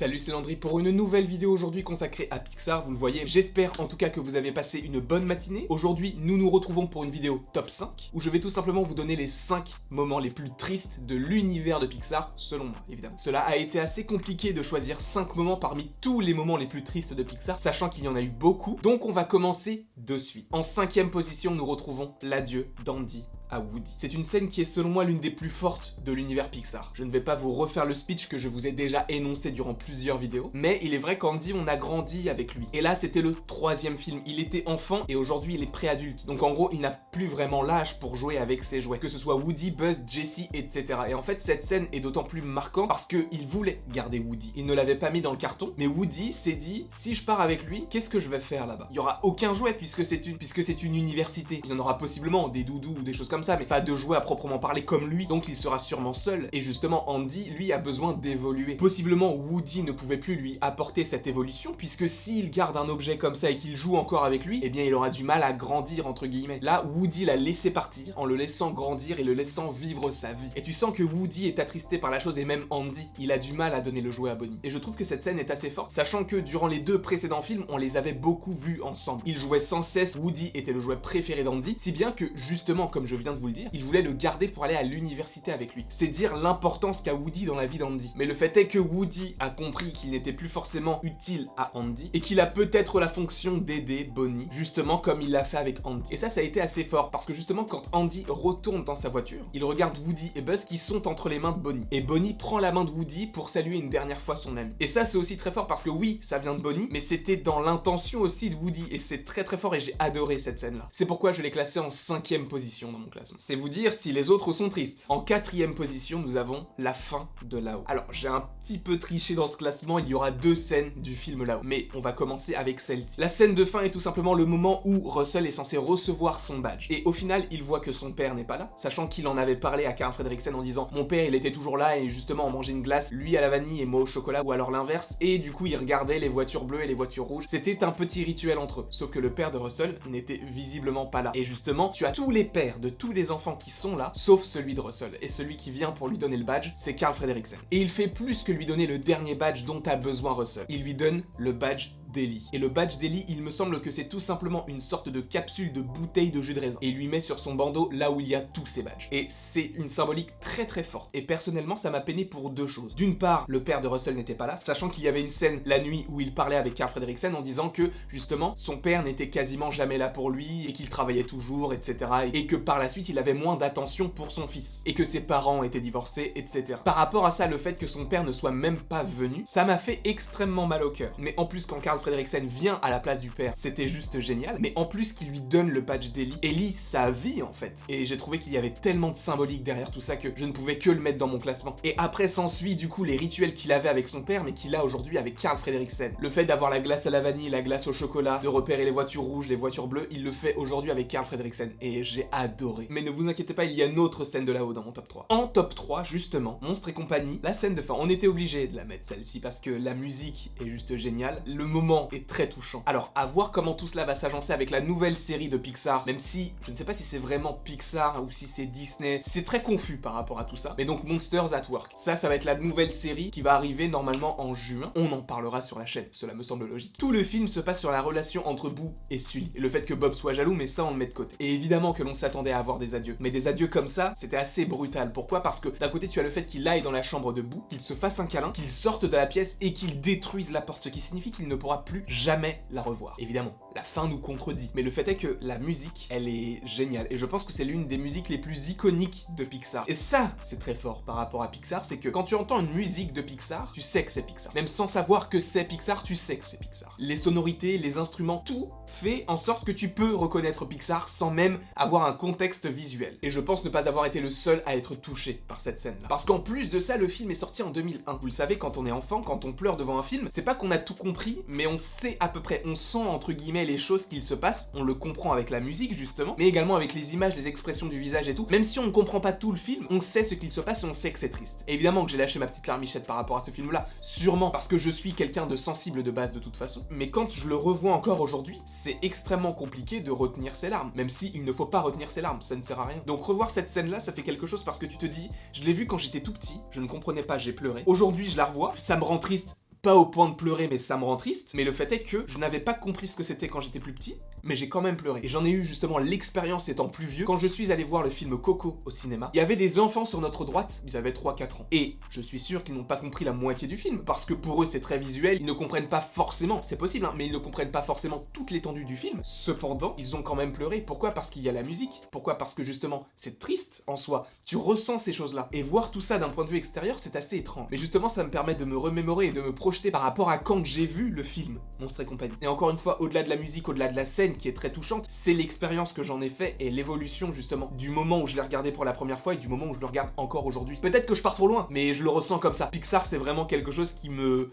Salut, c'est Landry pour une nouvelle vidéo aujourd'hui consacrée à Pixar, vous le voyez. J'espère en tout cas que vous avez passé une bonne matinée. Aujourd'hui, nous nous retrouvons pour une vidéo top 5, où je vais tout simplement vous donner les 5 moments les plus tristes de l'univers de Pixar, selon moi, évidemment. Cela a été assez compliqué de choisir 5 moments parmi tous les moments les plus tristes de Pixar, sachant qu'il y en a eu beaucoup, donc on va commencer de suite. En 5e position, nous retrouvons l'adieu d'Andy à Woody. C'est une scène qui est selon moi l'une des plus fortes de l'univers Pixar. Je ne vais pas vous refaire le speech que je vous ai déjà énoncé durant plusieurs vidéos, mais il est vrai qu'Andy, on a grandi avec lui. Et là, c'était le 3e film. Il était enfant et aujourd'hui, il est pré-adulte. Donc en gros, il n'a plus vraiment l'âge pour jouer avec ses jouets, que ce soit Woody, Buzz, Jessie, etc. Et en fait, cette scène est d'autant plus marquante parce qu'il voulait garder Woody. Il ne l'avait pas mis dans le carton, mais Woody s'est dit, si je pars avec lui, qu'est-ce que je vais faire là-bas? Il y aura aucun jouet puisque c'est une université. Il y en aura possiblement des doudous ou des choses comme ça, mais pas de jouets à proprement parler comme lui, donc il sera sûrement seul. Et justement, Andy, lui, a besoin d'évoluer. Possiblement, Woody ne pouvait plus lui apporter cette évolution, puisque s'il garde un objet comme ça et qu'il joue encore avec lui, eh bien il aura du mal à grandir, entre guillemets. Là, Woody l'a laissé partir, en le laissant grandir et le laissant vivre sa vie. Et tu sens que Woody est attristé par la chose, et même Andy, il a du mal à donner le jouet à Bonnie. Et je trouve que cette scène est assez forte, sachant que durant les 2 précédents films, on les avait beaucoup vus ensemble. Ils jouaient sans cesse, Woody était le jouet préféré d'Andy, si bien que, justement, comme je viens de vous le dire, il voulait le garder pour aller à l'université avec lui. C'est dire l'importance qu'a Woody dans la vie d'Andy. Mais le fait est que Woody a compris qu'il n'était plus forcément utile à Andy et qu'il a peut-être la fonction d'aider Bonnie, justement comme il l'a fait avec Andy. Et ça a été assez fort parce que justement quand Andy retourne dans sa voiture, il regarde Woody et Buzz qui sont entre les mains de Bonnie. Et Bonnie prend la main de Woody pour saluer une dernière fois son ami. Et ça c'est aussi très fort parce que oui, ça vient de Bonnie, mais c'était dans l'intention aussi de Woody et c'est très très fort et j'ai adoré cette scène-là. C'est pourquoi je l'ai classée en 5e position dans mon classement. C'est vous dire si les autres sont tristes. En 4e position, nous avons la fin de Là-haut. Alors, j'ai un petit peu triché dans ce classement, il y aura 2 scènes du film Là-haut, mais on va commencer avec celle-ci. La scène de fin est tout simplement le moment où Russell est censé recevoir son badge. Et au final, il voit que son père n'est pas là, sachant qu'il en avait parlé à Carl Fredricksen en disant « Mon père, il était toujours là et justement, on mangeait une glace, lui à la vanille et moi au chocolat, ou alors l'inverse. » Et du coup, il regardait les voitures bleues et les voitures rouges. C'était un petit rituel entre eux. Sauf que le père de Russell n'était visiblement pas là. Et justement, tu as tous les pères de tous les enfants qui sont là, sauf celui de Russell. Et celui qui vient pour lui donner le badge, c'est Carl Fredricksen. Et il fait plus que lui donner le dernier badge dont a besoin Russell. Il lui donne le badge d'Ellie. Et le badge d'Ellie, il me semble que c'est tout simplement une sorte de capsule de bouteille de jus de raisin. Et il lui met sur son bandeau là où il y a tous ses badges. Et c'est une symbolique très très forte. Et personnellement, ça m'a peiné pour 2 choses. D'une part, le père de Russell n'était pas là, sachant qu'il y avait une scène la nuit où il parlait avec Carl Fredricksen en disant que, justement, son père n'était quasiment jamais là pour lui, et qu'il travaillait toujours, etc. Et que par la suite, il avait moins d'attention pour son fils. Et que ses parents étaient divorcés, etc. Par rapport à ça, le fait que son père ne soit même pas venu, ça m'a fait extrêmement mal au cœur. Mais en plus, quand Carl Fredricksen vient à la place du père, c'était juste génial, mais en plus qu'il lui donne le badge d'Ellie, Ellie sa vie en fait, et j'ai trouvé qu'il y avait tellement de symbolique derrière tout ça que je ne pouvais que le mettre dans mon classement. Et après s'ensuit du coup les rituels qu'il avait avec son père, mais qu'il a aujourd'hui avec Carl Fredricksen. Le fait d'avoir la glace à la vanille, la glace au chocolat, de repérer les voitures rouges, les voitures bleues, il le fait aujourd'hui avec Carl Fredricksen, et j'ai adoré. Mais ne vous inquiétez pas, il y a une autre scène de Là-haut dans mon top 3. En top 3, justement, Monstres et compagnie, la scène de fin, on était obligé de la mettre celle-ci parce que la musique est juste géniale, le moment est très touchant. Alors, à voir comment tout cela va s'agencer avec la nouvelle série de Pixar, même si je ne sais pas si c'est vraiment Pixar ou si c'est Disney, c'est très confus par rapport à tout ça. Mais donc Monsters at Work, ça va être la nouvelle série qui va arriver normalement en juin. On en parlera sur la chaîne, cela me semble logique. Tout le film se passe sur la relation entre Boo et Sully, et le fait que Bob soit jaloux, mais ça on le met de côté. Et évidemment que l'on s'attendait à avoir des adieux, mais des adieux comme ça, c'était assez brutal. Pourquoi? Parce que d'un côté tu as le fait qu'il aille dans la chambre de Boo, qu'il se fasse un câlin, qu'il sorte de la pièce et qu'il détruise la porte, ce qui signifie qu'il ne pourra plus jamais la revoir. Évidemment, la fin nous contredit, mais le fait est que la musique, elle est géniale, et je pense que c'est l'une des musiques les plus iconiques de Pixar. Et ça, c'est très fort par rapport à Pixar, c'est que quand tu entends une musique de Pixar, tu sais que c'est Pixar. Même sans savoir que c'est Pixar, tu sais que c'est Pixar. Les sonorités, les instruments, tout fait en sorte que tu peux reconnaître Pixar sans même avoir un contexte visuel. Et je pense ne pas avoir été le seul à être touché par cette scène-là. Parce qu'en plus de ça, le film est sorti en 2001. Vous le savez, quand on est enfant, quand on pleure devant un film, c'est pas qu'on a tout compris, mais on sait à peu près, on sent entre guillemets les choses qu'il se passe, on le comprend avec la musique justement, mais également avec les images, les expressions du visage et tout. Même si on ne comprend pas tout le film, on sait ce qu'il se passe et on sait que c'est triste. Et évidemment que j'ai lâché ma petite larmichette par rapport à ce film-là, sûrement parce que je suis quelqu'un de sensible de base de toute façon, mais quand je le revois encore aujourd'hui, c'est extrêmement compliqué de retenir ses larmes, même si il ne faut pas retenir ses larmes, ça ne sert à rien. Donc revoir cette scène-là, ça fait quelque chose parce que tu te dis, je l'ai vu quand j'étais tout petit, je ne comprenais pas, j'ai pleuré. Aujourd'hui, je la revois, ça me rend triste pas au point de pleurer, mais ça me rend triste. Mais le fait est que je n'avais pas compris ce que c'était quand j'étais plus petit, mais j'ai quand même pleuré. Et j'en ai eu justement l'expérience étant plus vieux. Quand je suis allé voir le film Coco au cinéma, il y avait des enfants sur notre droite, ils avaient 3-4 ans. Et je suis sûr qu'ils n'ont pas compris la moitié du film, parce que pour eux c'est très visuel, ils ne comprennent pas forcément, c'est possible, hein, mais ils ne comprennent pas forcément toute l'étendue du film. Cependant, ils ont quand même pleuré. Pourquoi? Parce qu'il y a la musique. Pourquoi? Parce que justement, c'est triste en soi. Tu ressens ces choses-là. Et voir tout ça d'un point de vue extérieur, c'est assez étrange. Mais justement, ça me permet de me remémorer et de me projeter par rapport à quand j'ai vu le film Monstres et compagnie. Et encore une fois, au-delà de la musique, au-delà de la scène qui est très touchante, c'est l'expérience que j'en ai fait et l'évolution justement du moment où je l'ai regardé pour la première fois et du moment où je le regarde encore aujourd'hui. Peut-être que je pars trop loin, mais je le ressens comme ça. Pixar, c'est vraiment quelque chose qui me...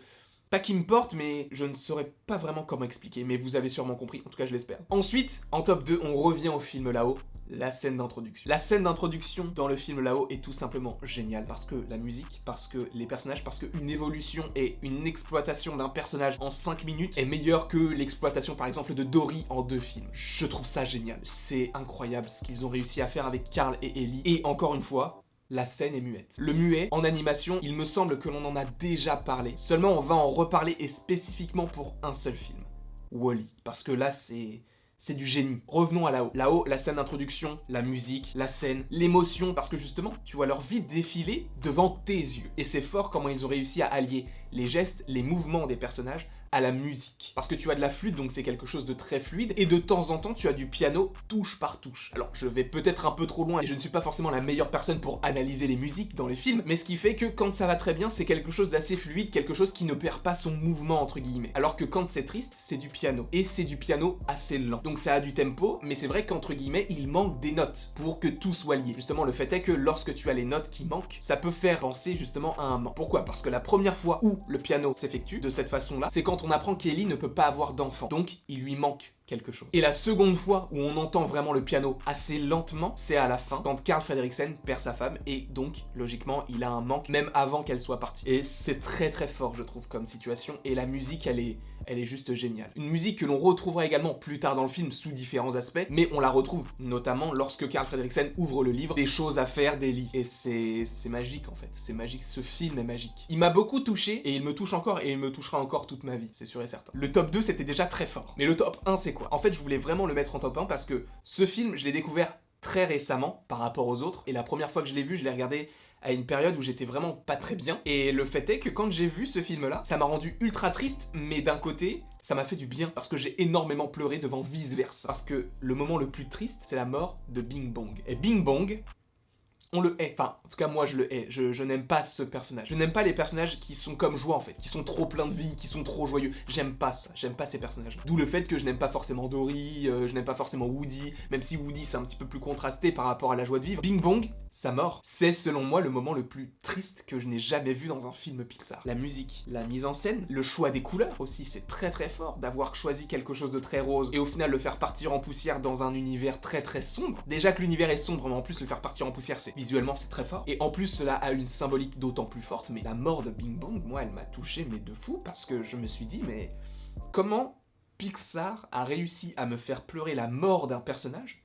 Pas qui me porte, mais je ne saurais pas vraiment comment expliquer, mais vous avez sûrement compris, en tout cas je l'espère. Ensuite, en top 2, on revient au film là-haut, la scène d'introduction. La scène d'introduction dans le film là-haut est tout simplement géniale, parce que la musique, parce que les personnages, parce qu'une évolution et une exploitation d'un personnage en 5 minutes est meilleure que l'exploitation par exemple de Dory en 2 films. Je trouve ça génial, c'est incroyable ce qu'ils ont réussi à faire avec Carl et Ellie, et encore une fois, la scène est muette. Le muet, en animation, il me semble que l'on en a déjà parlé. Seulement, on va en reparler et spécifiquement pour un seul film. Wall-E. Parce que là, c'est du génie. Revenons à là-haut. Là-haut, la scène d'introduction, la musique, la scène, l'émotion, parce que justement, tu vois leur vie défiler devant tes yeux. Et c'est fort comment ils ont réussi à allier les gestes, les mouvements des personnages à la musique. Parce que tu as de la flûte, donc c'est quelque chose de très fluide, et de temps en temps, tu as du piano touche par touche. Alors, je vais peut-être un peu trop loin, et je ne suis pas forcément la meilleure personne pour analyser les musiques dans les films, mais ce qui fait que quand ça va très bien, c'est quelque chose d'assez fluide, quelque chose qui ne perd pas son mouvement, entre guillemets. Alors que quand c'est triste, c'est du piano. Et c'est du piano assez lent. Donc ça a du tempo, mais c'est vrai qu'entre guillemets, il manque des notes pour que tout soit lié. Justement, le fait est que lorsque tu as les notes qui manquent, ça peut faire penser justement à un manque. Pourquoi? Parce que la première fois où le piano s'effectue de cette façon-là, c'est quand on apprend qu'Ellie ne peut pas avoir d'enfant. Donc, il lui manque quelque chose. Et la seconde fois où on entend vraiment le piano assez lentement, c'est à la fin, quand Carl Fredricksen perd sa femme, et donc, logiquement, il a un manque, même avant qu'elle soit partie. Et c'est très très fort, je trouve, comme situation, et la musique, elle est juste géniale. Une musique que l'on retrouvera également plus tard dans le film, sous différents aspects, mais on la retrouve notamment lorsque Carl Fredricksen ouvre le livre, des choses à faire d'Ellie. Et c'est magique, en fait. C'est magique, ce film est magique. Il m'a beaucoup touché, et il me touche encore, et il me touchera encore toute ma vie, c'est sûr et certain. Le top 2, c'était déjà très fort. Mais le top 1, c'est quoi? En fait, je voulais vraiment le mettre en top 1 parce que ce film, je l'ai découvert très récemment par rapport aux autres. Et la première fois que je l'ai vu, je l'ai regardé à une période où j'étais vraiment pas très bien. Et le fait est que quand j'ai vu ce film-là, ça m'a rendu ultra triste, mais d'un côté, ça m'a fait du bien parce que j'ai énormément pleuré devant Vice Versa. Parce que le moment le plus triste, c'est la mort de Bing Bong. Et Bing Bong, on le hait. Enfin, en tout cas, moi, je le hais. Je n'aime pas ce personnage. Je n'aime pas les personnages qui sont comme Joie, en fait. Qui sont trop pleins de vie, qui sont trop joyeux. J'aime pas ça. J'aime pas ces personnages. D'où le fait que je n'aime pas forcément Dory, je n'aime pas forcément Woody. Même si Woody, c'est un petit peu plus contrasté par rapport à la joie de vivre. Bing Bong, sa mort, c'est selon moi le moment le plus triste que je n'ai jamais vu dans un film Pixar. La musique, la mise en scène, le choix des couleurs aussi, c'est très très fort d'avoir choisi quelque chose de très rose et au final le faire partir en poussière dans un univers très très sombre. Déjà que l'univers est sombre, mais en plus le faire partir en poussière, visuellement c'est très fort. Et en plus cela a une symbolique d'autant plus forte, mais la mort de Bing Bong, moi elle m'a touché mais de fou parce que je me suis dit mais comment Pixar a réussi à me faire pleurer la mort d'un personnage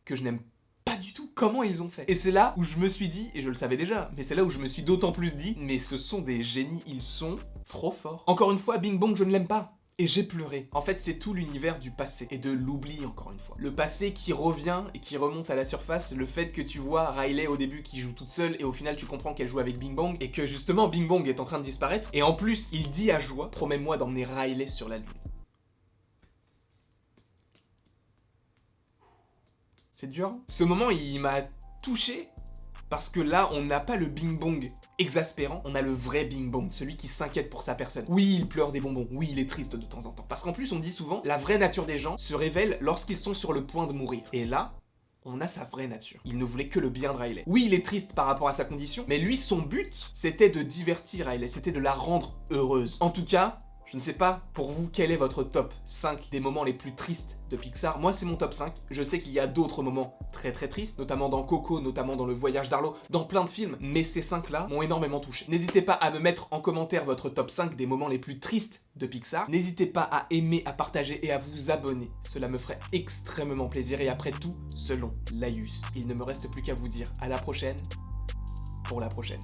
que je n'aime pas du tout. Comment ils ont fait? Et c'est là où je me suis dit, et je le savais déjà, mais c'est là où je me suis d'autant plus dit, mais ce sont des génies, ils sont trop forts. Encore une fois, Bing Bong, je ne l'aime pas. Et j'ai pleuré. En fait, c'est tout l'univers du passé et de l'oubli, encore une fois. Le passé qui revient et qui remonte à la surface, le fait que tu vois Riley au début qui joue toute seule et au final tu comprends qu'elle joue avec Bing Bong et que justement Bing Bong est en train de disparaître. Et en plus, il dit à Joie, promets-moi d'emmener Riley sur la lune. C'est dur, hein. Ce moment, il m'a touché parce que là, on n'a pas le Bing Bong exaspérant, on a le vrai Bing Bong, celui qui s'inquiète pour sa personne. Oui, il pleure des bonbons, oui, il est triste de temps en temps. Parce qu'en plus, on dit souvent, la vraie nature des gens se révèle lorsqu'ils sont sur le point de mourir. Et là, on a sa vraie nature. Il ne voulait que le bien de Riley. Oui, il est triste par rapport à sa condition, mais lui, son but, c'était de divertir Riley, c'était de la rendre heureuse. En tout cas, je ne sais pas, pour vous, quel est votre top 5 des moments les plus tristes de Pixar? Moi, c'est mon top 5. Je sais qu'il y a d'autres moments très très tristes, notamment dans Coco, notamment dans Le Voyage d'Arlo, dans plein de films, mais ces 5-là m'ont énormément touché. N'hésitez pas à me mettre en commentaire votre top 5 des moments les plus tristes de Pixar. N'hésitez pas à aimer, à partager et à vous abonner. Cela me ferait extrêmement plaisir. Et après tout, selon Laïus, il ne me reste plus qu'à vous dire à la prochaine pour la prochaine.